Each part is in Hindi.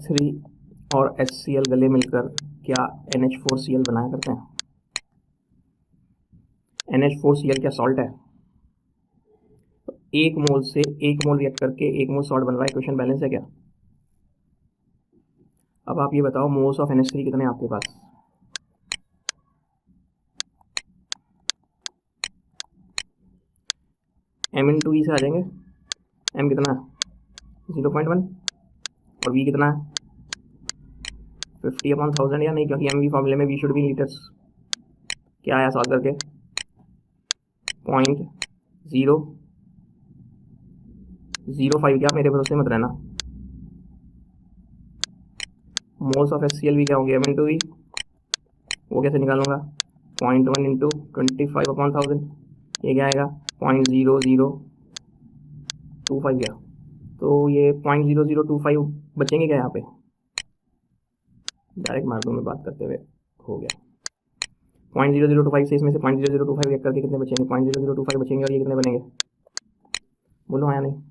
3 और HCl गले मिलकर क्या NH4Cl बनाया करते हैं? NH4Cl क्या सॉल्ट है? तो 1 मोल से 1 मोल रिएक्ट करके 1 मोल सॉल्ट बन रहा है, इक्वेशन बैलेंस है क्या? अब आप ये बताओ मोल्स ऑफ NH3 कितने हैं आपके पास? M/E से आ जाएंगे। M कितना है? 0.1 और V कितना है? 50/1000 या नहीं, क्योंकि MV फॉर्मूले में V शुड बी लीटर्स। क्या आया सॉल्व करके? 0.005। क्या मेरे भरोसे मत रहना। मोल्स ऑफ HCl भी क्या होंगे? M/V। वो कैसे निकालूंगा? 0.1 इंटू 25/1000। ये क्या आएगा? 0.0025 गया। तो ये 0.0025 बचेंगे क्या यहाँ पे? डायरेक्ट मार दूँ मैं बात करते हुए, हो गया। 0.0025 से इसमें से 0.0025 रिएक्ट करके कितने बचेंगे? 0.0025 बचेंगे। और ये कितने बनेंगे? बोलो हाँ या नहीं।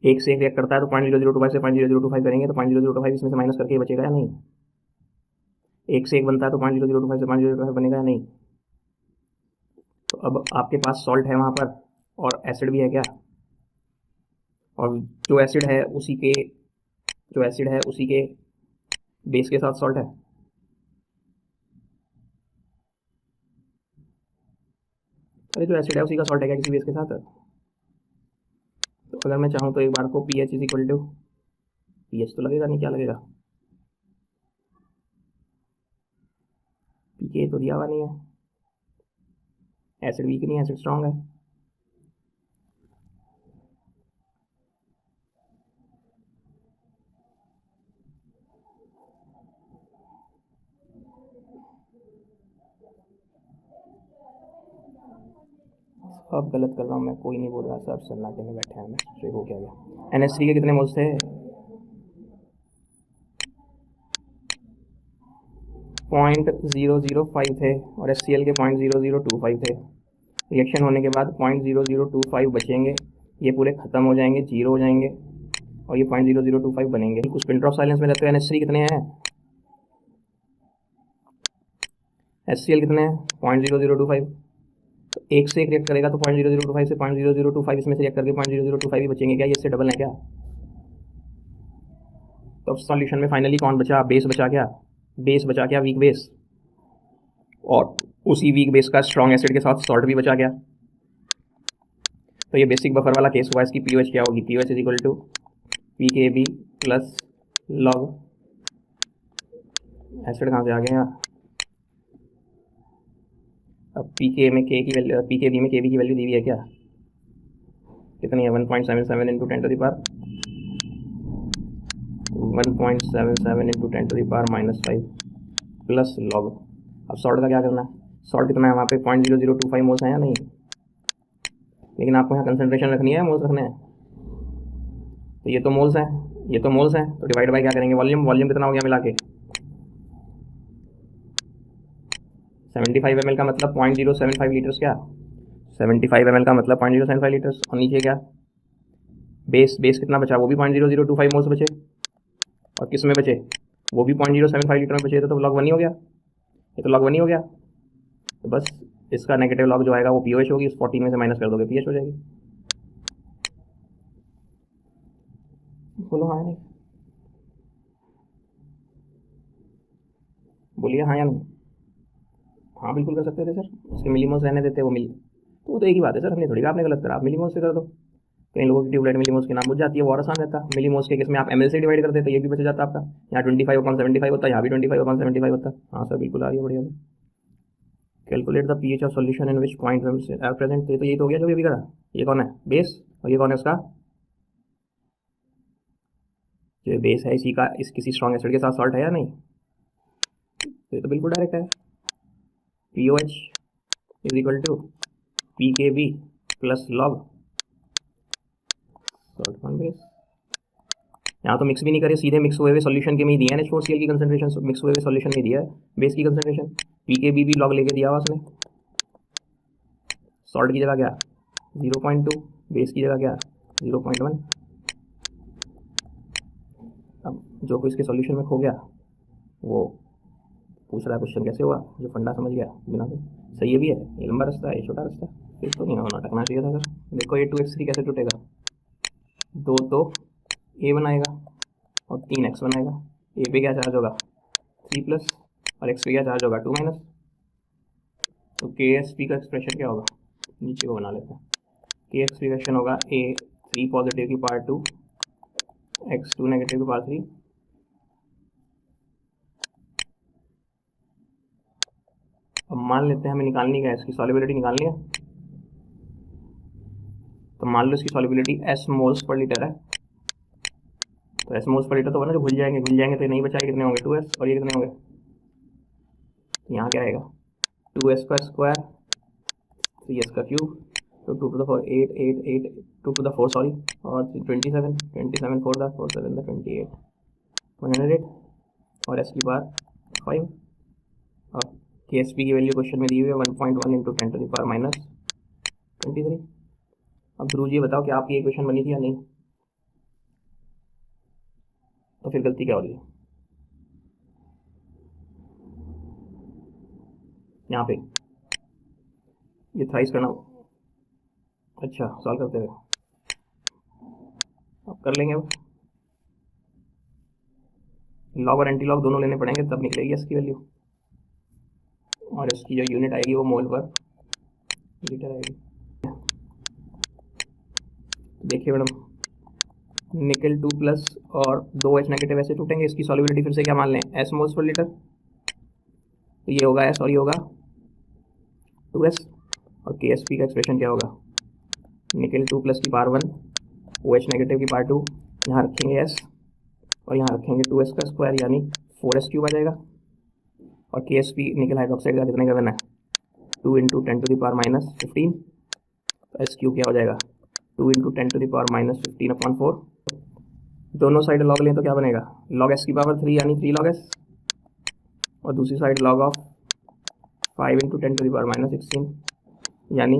एक से एक रिएक्ट करता है तो 0.0025 से 0.0025 करेंगे तो 0.0025 इसमें से माइनस करके ये बचेगा या नहीं? एक से एक बनता है तो 0.0025 से 0.0025 बनेगा या नहीं? तो अब आपके पास सॉल्ट है वहाँ पर और एसिड भी है क्या? और जो एसिड है उसी के बेस के साथ सॉल्ट है। अरे जो एसिड है उसी का सॉल्ट है क्या किसी बेस के साथ? तो अगर मैं चाहूँ तो एक बार को pH is equal to, pH तो लगेगा नहीं, क्या लगेगा? pK तो दिया हुआ नहीं है। एसिड वीक नहीं है, एसिड स्ट्रॉन्ग है। अब गलत कर रहा हूँ मैं, कोई नहीं बोल रहा, सब सन्नाटे में बैठे हैं। मैं हो क्या गया? NH3 के कितने मोल्स थे? 0.005 थे और HCl के 0.0025 थे। रिएक्शन होने के बाद 0.0025 बचेंगे, ये पूरे ख़त्म हो जाएंगे, जीरो हो जाएंगे और ये 0.0025 बनेंगे। कुछ पिन ड्रॉप साइलेंस में रहते हुए NH3 कितने हैं? HCl कितने हैं? 0.0025। तो एक से एक रिएक्ट करेगा तो 0.0025 से 0.0025 इसमें से रिएक्ट करके 0.0025 ही बचेंगे क्या? ये इससे डबल है क्या? तो अब सॉल्यूशन में फाइनली कौन बचा? बेस बचा क्या? बेस बचा क्या? Weak base. और उसी वीक बेस का स्ट्रॉन्ग एसिड के साथ सॉल्ट भी बचा गया। तो ये बेसिक बफर वाला केस हुआ। इसकी pOH क्या होगी? pOH is equal to PKB plus log, acid कहाँ से आ गया? अब PK में K की वैल्यू, PKB में KB की वैल्यू दी हुई है क्या? कितनी है? 1.77 into 10 to the power 1.77 into 10 to the power -5 plus log. अब सॉल्ट का क्या करना है? सॉल्ट कितना है वहाँ पे? 0.0025 मोल्स हैं या नहीं? लेकिन आपको यहाँ कंसनट्रेशन रखनी है, मोल्स रखने हैं। तो ये तो मोल्स हैं, ये तो मोल्स हैं, तो डिवाइड बाय क्या करेंगे? वॉल्यूम। वॉल्यूम कितना हो गया मिला के? 75 ml का मतलब 0.075 लीटर्स। क्या 75 ml का मतलब 0.075 लीटर्स। और नीचे क्या? बेस। बेस कितना बचा? वो भी 0.0025 मोल्स बचे। और किस में बचे? वो भी 0.075 लीटर में बचे। तो लॉग 1 ही हो गया। ये तो लॉग 1 ही हो गया। तो बस इसका नेगेटिव लॉग जो आएगा वो pOH होगी, इस 40 में से माइनस कर दोगे pH हो जाएगी। बोलो हाँ या नहीं, बोलिए हाँ या नहीं। हाँ बिल्कुल कर सकते थे सर, उसके मिलीमोल्स रहने देते, वो मिली तो वो तो एक ही बात है सर, हमने थोड़ी कहा आपने गलत करा, आप मिलीमोल्स से कर दो। कई लोगों की ट्यूबलाइट मिलीमोल्स के नाम बुझ जाती है, वो और आसान रहता। मिलीमोल्स के केस में आप ml से डिवाइड करते तो ये भी बच जाता आपका। यहाँ 25/75 होता, यहाँ भी 25/75 होता। हाँ सर बिल्कुल आ रही है, बढ़िया से। Calculate the pH of solution in which point are present. तो यही तो हो गया जो भी अभी करा। ये कौन है? बेस। और ये कौन है उसका? जो बेस है इसी का इस किसी स्ट्रॉन्ग एसिड के साथ सॉल्ट है या नहीं? तो ये तो बिल्कुल डायरेक्ट है। pOH is equal to PKB plus log salt on base. यहाँ तो मिक्स भी नहीं करे, सीधे मिक्स हुए सॉल्यूशन के में ही दिया है NH4Cl की कंसंट्रेशन, मिक्स हुए सॉल्यूशन में दिया है बेस की कंसंट्रेशन। PKB भी लॉग लेके दिया हुआ उसने। सॉल्ट की जगह क्या? 0.2, बेस की जगह क्या? 0.1। अब जो कोई इसके सॉल्यूशन में खो गया वो पूछ रहा है क्वेश्चन कैसे हुआ, जो फंडा समझ गया बिना के सही है भी है, ये लंबा रास्ता है ये छोटा रास्ता है, फिर तो नहीं होना, अटकना चाहिए था सर। देखो ये 2x3 कैसे टूटेगा, 2 तो a बनाएगा और 3x बनाएगा, a पे क्या चार्ज होगा 3 प्लस और x पे क्या चार्ज होगा 2 माइनस, तो के एस पी का एक्सप्रेशन क्या होगा, नीचे को बना लेते हैं। के एक्सप्रेशन होगा a 3 पॉजिटिव की पावर 2 x 2 नेगेटिव की पावर 3। अब मान लेते हैं हमें निकालनी है इसकी सॉल्युबिलिटी निकालनी है, तो मान लो इसकी solubility s moles per litre है, तो s मोल्स पर लीटर तो बना जो घुल जाएंगे तो नहीं बचाए कितने होंगे 2s और ये कितने होंगे, तो यहाँ क्या आएगा 2s का स्क्वायर 3s का क्यूब, तो 2 to the 4 8 8 8 2 to the 4 sorry और 27 27 4 द 4 7 द 28 108 और s की पावर 5 और के एस पी की वैल्यू क्वेश्चन में दी हुई है 1.1 into 10 to the power minus 23। अब ध्रुव जी बताओ कि आपकी ये क्वेश्चन बनी थी या नहीं, तो फिर गलती क्या हो रही है यहाँ पे, ये थ्राइस करना, अच्छा सॉल्व करते हुए अब कर लेंगे। अब लॉग और एंटी लॉग दोनों लेने पड़ेंगे तब निकलेगी इसकी वैल्यू, और इसकी जो यूनिट आएगी वो मोल पर लीटर आएगी। देखिए मैडम निकल 2 प्लस और 2H नेगेटिव ऐसे टूटेंगे, इसकी सॉल्युबिलिटी फिर से क्या मान लें S मोल्स पर लीटर, तो ये होगा S और ये होगा 2S, और KSP का एक्सप्रेशन क्या होगा निकल 2 प्लस की पावर 1 OH नेगेटिव की पावर 2, यहाँ रखेंगे S और यहाँ रखेंगे 2S का स्क्वायर यानी 4S क्यूब आ जाएगा, और KSP निकल हाइड्रोक्साइड का कितने का बना है 2 into 10 to the power minus 15, तो S क्यूब क्या हो जाएगा 2 into 10 to the power minus 15/4, दोनों साइड लॉग लें तो क्या बनेगा लॉग S की पावर 3 यानी 3 लॉग S, और दूसरी side log of 5 into 10 to the power minus 16 यानी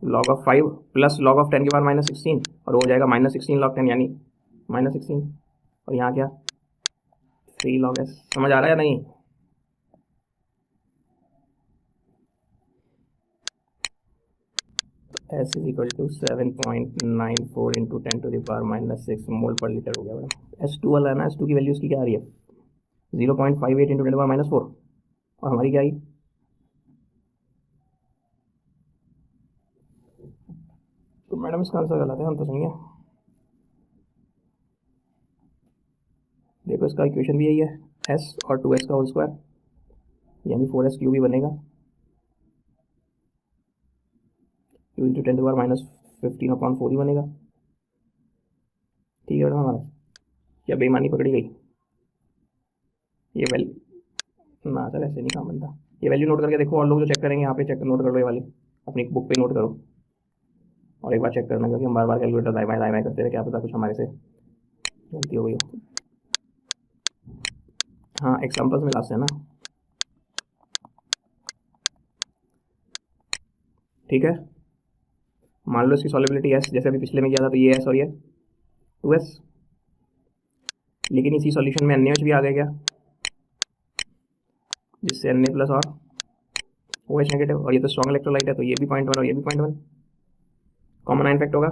log of 5 plus log of 10 की पावर माइनस 16, और वो हो जाएगा माइनस 16 लॉग 10 यानी माइनस 16, और यहाँ क्या 3 लॉग S। समझ आ रहा है या नहीं, S is equal to 7.94 into 10 to the power minus 6 mole पर लीटर हो गया मैडम। S2 वाला है ना, S2 की वैल्यू उसकी क्या आ रही है 0.58 इंटू 10 पावर माइनस 4, और हमारी क्या आई तो मैडम इसका आंसर गलत है, हम तो सही है। देखो इसका इक्वेशन भी यही है S और 2S का होल स्क्वायर यानी 4S क्यूब ही बनेगा, Q into 10 to power minus 15/4 ही बनेगा। ठीक है मैडम, हमारा क्या बेईमानी पकड़ी गई, ये वैल्यू ना सर ऐसे नहीं काम बनता, ये वैल्यू नोट करके देखो, और लोग जो चेक करेंगे यहाँ पे चेक नोट करो, ये वाली अपनी बुक पे नोट करो और एक बार चेक करना, क्योंकि हम बार बार कैलकुलेटर दाएं बाएं करते रहे, क्या पता कुछ हमारे से गलती हो गई हो। हाँ एग्जाम्पल्स में लास्ट है ना, ठीक है। मान लो इसकी सॉल्युबिलिटी S जैसे अभी पिछले में किया था, तो ये S और ये 2S, लेकिन इसी सॉल्यूशन में NaOH भी आ गया क्या, जिससे Na प्लस और OH नेगेटिव, और ये तो स्ट्रॉन्ग इलेक्ट्रोलाइट है तो ये भी 0.1 और ये भी 0.1, कॉमन आयन इफेक्ट होगा,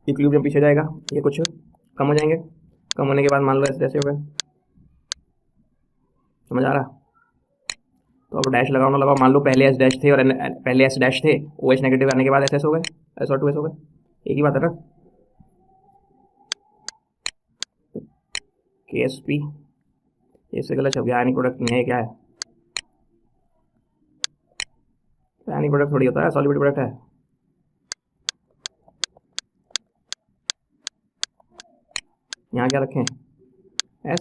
इक्विलिब्रियम पीछे जाएगा, ये कुछ कम हो जाएंगे, कम होने के बाद मान लो ऐसे ऐसे हो गए, समझ आ रहा। तो अब डैश लगाओ ना लगाओ, मान लो पहले S डैश थे और पहले S डैश थे, OH नेगेटिव आने के बाद SS हो गए, S और 2S हो गए, एक ही बात है ना। KSP इससे गलत छप गया, आयनिक प्रोडक्ट में क्या है, आयनिक प्रोडक्ट थोड़ी होता है, सॉल्युबल प्रोडक्ट है। यहाँ क्या रखें S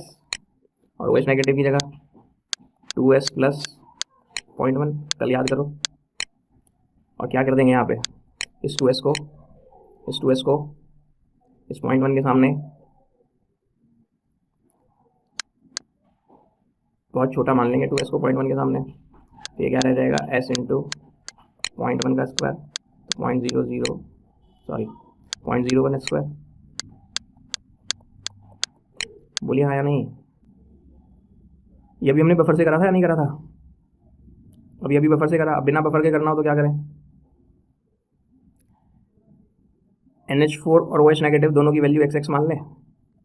और OH नेगेटिव की जगह 2S प्लस 0.1, कल याद करो, और क्या कर देंगे यहाँ पे इस 2S को इस 0.1 के सामने बहुत छोटा मान लेंगे 2S को 0.1 के सामने, तो ये क्या रह जाएगा S इंटू 0.1 का स्क्वायर, 0.01 स्क्वायर, बोलिए हाँ या नहीं। ये भी हमने बफर से करा था या नहीं करा था? अभी बफर से करा। अब बिना बफर के करना हो तो क्या करें? NH4 और OH नेगेटिव दोनों की वैल्यू XX मान लें।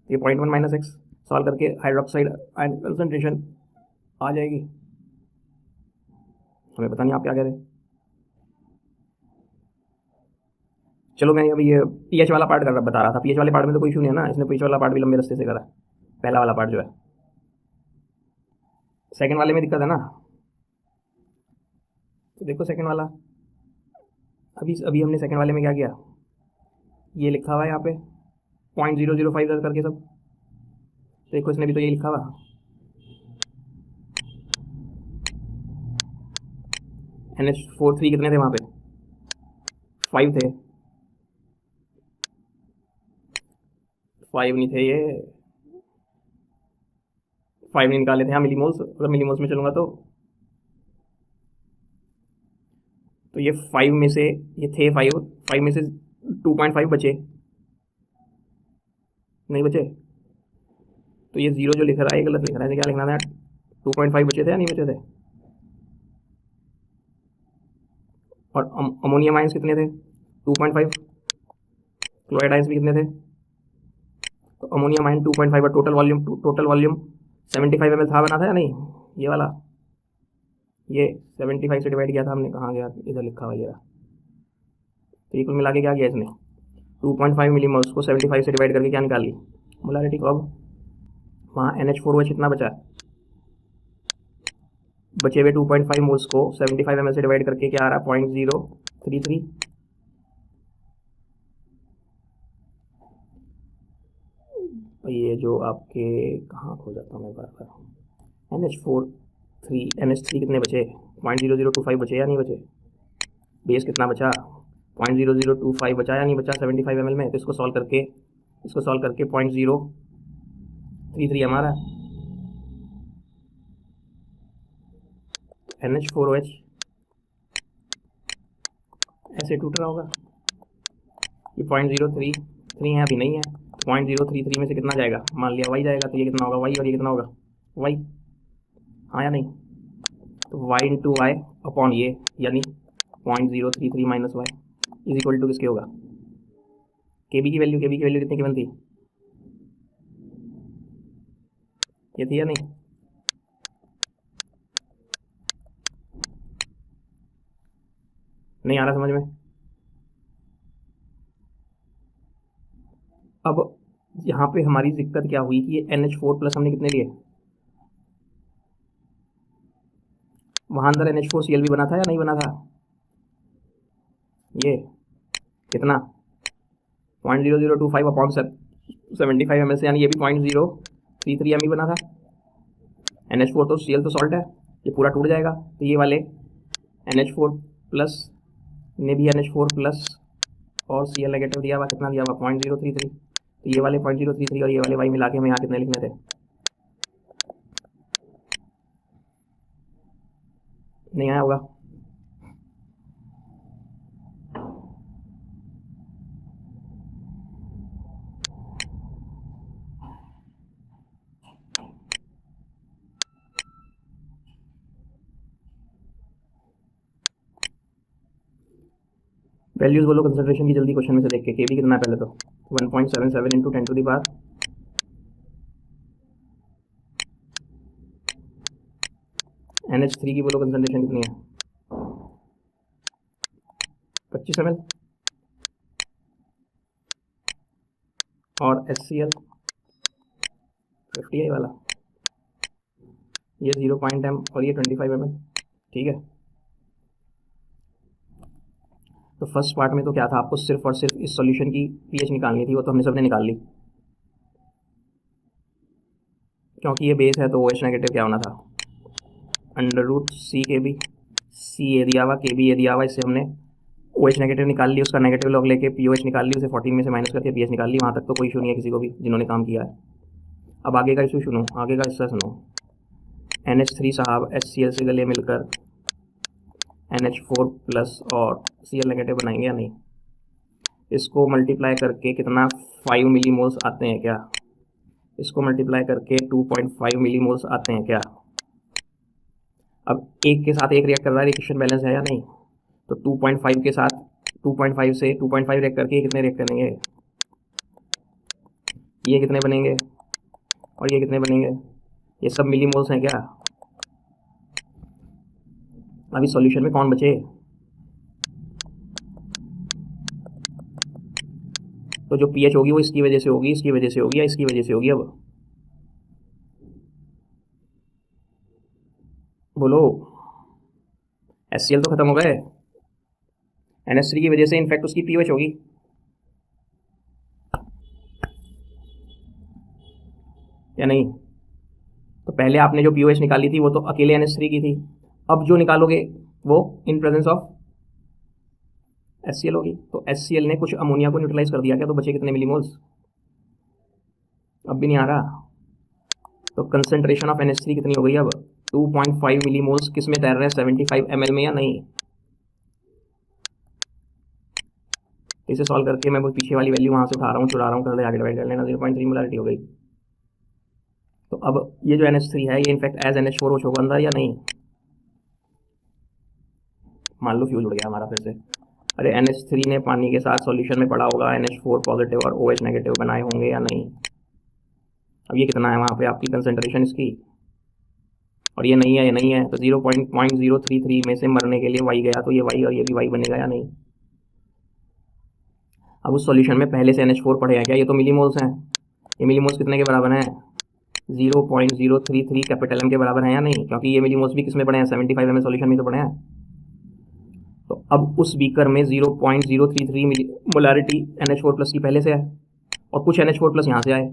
ये 0.1 माइनस एक्स सॉल्व करके हाइड्रोक्साइड आयन कंसनट्रेशन आ जाएगी। हमें पता नहीं आप क्या कह रहे हैं। चलो मैं अभी ये pH वाला पार्ट बता रहा था। pH वाले पार्ट में तो कोई इशू नहीं है ना, इसने pH वाला पार्ट भी लंबे रास्ते से करा। पहला वाला पार्ट जो है, सेकंड वाले में दिक्कत है ना। तो देखो सेकंड वाला, अभी अभी हमने सेकंड वाले में क्या किया, ये लिखा हुआ है यहाँ पे 0.005 करके सब। देखो इसने भी तो ये लिखा हुआ, NH4 3 कितने थे वहाँ पे? 5 थे। 5 नहीं थे, ये 5 नहीं निकाले थे। हाँ मिलीमोल्स, अगर मिलीमोल्स में चलूँगा तो ये 5 में से ये थे 5 में से 2.5 बचे, नहीं बचे। तो ये 0 जो लिख रहा है ये गलत लिख रहा है। क्या लिखना था? 2.5 बचे थे या नहीं बचे थे? और अमोनियम आयंस कितने थे? 2.5। क्लोराइड आयंस भी कितने थे? तो अमोनियम आयन 2.5 और टोटल वॉल्यूम 75 ml था, बना था या नहीं? ये वाला, ये 75 से डिवाइड किया था हमने। कहाँ गया? इधर लिखा हुआ ये रहा। तो ये कुल मिला के क्या किया इसने? 2.5 मिलीमोल्स को 75 से डिवाइड करके क्या निकाल ली? मोलारिटी को। अब वहाँ NH4OH कितना बचा है? बचे हुए 2.5 मोल्स को 75 ml से डिवाइड करके क्या आ रहा है? 0.033। ये जो आपके कहाँ खो जाता हूँ मैं बार बार। NH3 कितने बचे? 0.0025 बचे या नहीं बचे? बेस कितना बचा? 0.0025 बचा या नहीं बचा 75 ml में? तो इसको सॉल्व करके 0.033 हमारा NH4OH ऐसे टूट रहा होगा। ये 0.033 है, अभी नहीं है। 0.033 में से कितना जाएगा? मान लिया y जाएगा, तो ये कितना होगा? y, और ये कितना होगा? y। हाँ या नहीं? तो y इंटू वाई अपॉन ये, यानी 0.033 minus y is equal to किसके होगा? kb की वैल्यू कितनी की बनती? ये थी या नहीं? नहीं आ रहा समझ में? अब यहाँ पे हमारी दिक्कत क्या हुई कि ये NH4+ हमने कितने लिए? वहाँ अंदर NH4Cl भी बना था या नहीं बना था? ये कितना? 0.0025 अपॉन 75 ml से, यानी ये भी 0.033 ml बना था। NH4 तो Cl तो सॉल्ट है, ये पूरा टूट जाएगा। तो ये वाले NH4+ ने भी NH4+ और Cl नेगेटिव दिया हुआ, कितना दिया हुआ? 0.033। तो ये वाले 0.033 और ये वाले y मिला के हमें यहाँ कितने लिखने थे? नहीं आया होगा। वैल्यूज बोलो कंसंट्रेशन की जल्दी क्वेश्चन में से देख के। kb कितना है पहले तो? 1.77 into 10 to the power NH3 की बोलो कंसंट्रेशन कितनी है? 25 ml। और HCl 50 है वाला, ये 0.m और ये 25 ml। ठीक है। तो फर्स्ट पार्ट में तो क्या था, आपको सिर्फ और सिर्फ इस सॉल्यूशन की pH निकालनी थी, वो तो हमने सबने निकाल ली। क्योंकि ये बेस है तो OH नेगेटिव क्या होना था? √C KB। C ये दिया हुआ, KB ये दिया हुआ, इससे हमने OH नेगेटिव निकाल ली, उसका नेगेटिव लॉग लेके POH निकाल ली, उसे 14 में से माइनस करके pH निकाल ली। वहाँ तक तो कोई इशू नहीं है किसी को भी जिन्होंने काम किया है। अब आगे का इशू सुनो, आगे का हिस्सा सुनो। NH3 साहब HCl से गले मिलकर NH4+ और Cl नेगेटिव बनाएंगे या नहीं? इसको मल्टीप्लाई करके कितना 5 मिलीमोल्स आते हैं क्या? इसको मल्टीप्लाई करके 2.5 मिलीमोल्स आते हैं क्या। अब एक के साथ एक रिएक्ट कर रहा है, रिएक्शन बैलेंस है या नहीं। तो 2.5 के साथ 2.5 से 2.5 रिएक्ट करके कितने रिएक्ट करेंगे, ये कितने बनेंगे और ये कितने बनेंगे, ये सब मिलीमोल्स हैं क्या। अभी सॉल्यूशन में कौन बचे, तो जो पीएच होगी वो इसकी वजह से होगी, इसकी वजह से होगी या इसकी वजह से होगी। अब बोलो, HCl तो खत्म हो गए, NH3 की वजह से इनफैक्ट उसकी पीएच होगी। या नहीं। तो पहले आपने जो पीओएच निकाली थी वो तो अकेले NH3 की थी, अब जो निकालोगे वो इन प्रेजेंस ऑफ HCl होगी। तो HCl ने कुछ अमोनिया को न्यूट्रलाइज कर दिया क्या, तो बचे कितने मिलीमोल्स, अब भी नहीं आ रहा। तो कंसंट्रेशन ऑफ NH3 कितनी हो गई अब, 2.5 मिलीमोल्स किस में तैर रहे हैं, 75 ml में या नहीं। इसे सॉल्व करके मैं वो पीछे वाली वैल्यू वहाँ से उठा रहा हूँ, चुरा रहा हूँ, कर ले आगे डिवाइड कर लेना, 0.3 मोलारिटी हो गई। तो अब ये जो NH3 है ये इनफैक्ट एज NH4OH होगा अंदर या नहीं। मान लो फ्यूज उड़ गया हमारा फिर से, अरे NH3 ने पानी के साथ सॉल्यूशन में पड़ा होगा, NH4 पॉजिटिव और OH नेगेटिव बनाए होंगे या नहीं। अब ये कितना है वहाँ पे आपकी कंसंट्रेशन इसकी, और ये नहीं है, ये नहीं है, तो 0.033 में से मरने के लिए वाई गया, तो ये वाई और ये भी वाई बनेगा या नहीं। अब उस सॉल्यूशन में पहले से NH4 पड़े हैं क्या, ये तो मिलीमोल्स हैं, ये मिलीमोल्स कितने के बराबर हैं, 0.033 कैपिटल M के बराबर हैं या नहीं, क्योंकि ये मिलीमोल्स भी किस में पड़े हैं, 75 ml सॉल्यूशन में तो पड़े हैं। तो अब उस बीकर में 0.033 मोलारिटी NH4 प्लस की पहले से है और कुछ NH4 प्लस यहाँ से आए,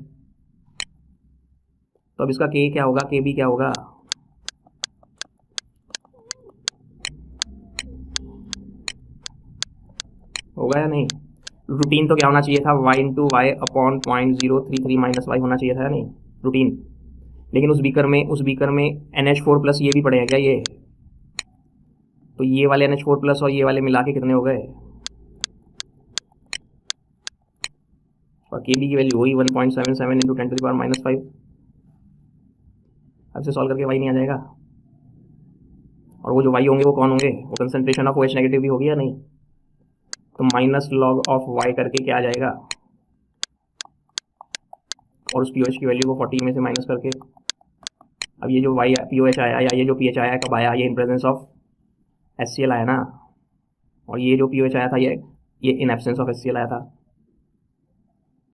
तो अब इसका K क्या होगा, KB क्या होगा, होगा या नहीं। रूटीन तो क्या होना चाहिए था, y into y upon 0.033 minus y होना चाहिए था या नहीं रूटीन। लेकिन उस बीकर में NH4 प्लस ये भी पड़े हैं क्या, ये तो ये वाले NH4 प्लस और ये वाले मिला के कितने हो गए, और KB की वैल्यू हुई 1.77 इंटू 10⁻⁻5। अब से सॉल्व करके वाई नहीं आ जाएगा, और वो जो वाई होंगे वो कौन होंगे, वो कंसंट्रेशन ऑफ OH नेगेटिव भी होगी या नहीं। तो माइनस लॉग ऑफ वाई करके क्या आ जाएगा, और उस POH की वैल्यू को 40 में से माइनस करके, अब ये जो वाई POH आया या ये जो PH आया कब आया, ये इन प्रेजेंस ऑफ HCl आया ना, और ये जो POH आया था ये इन एब्सेंस ऑफ HCl आया था।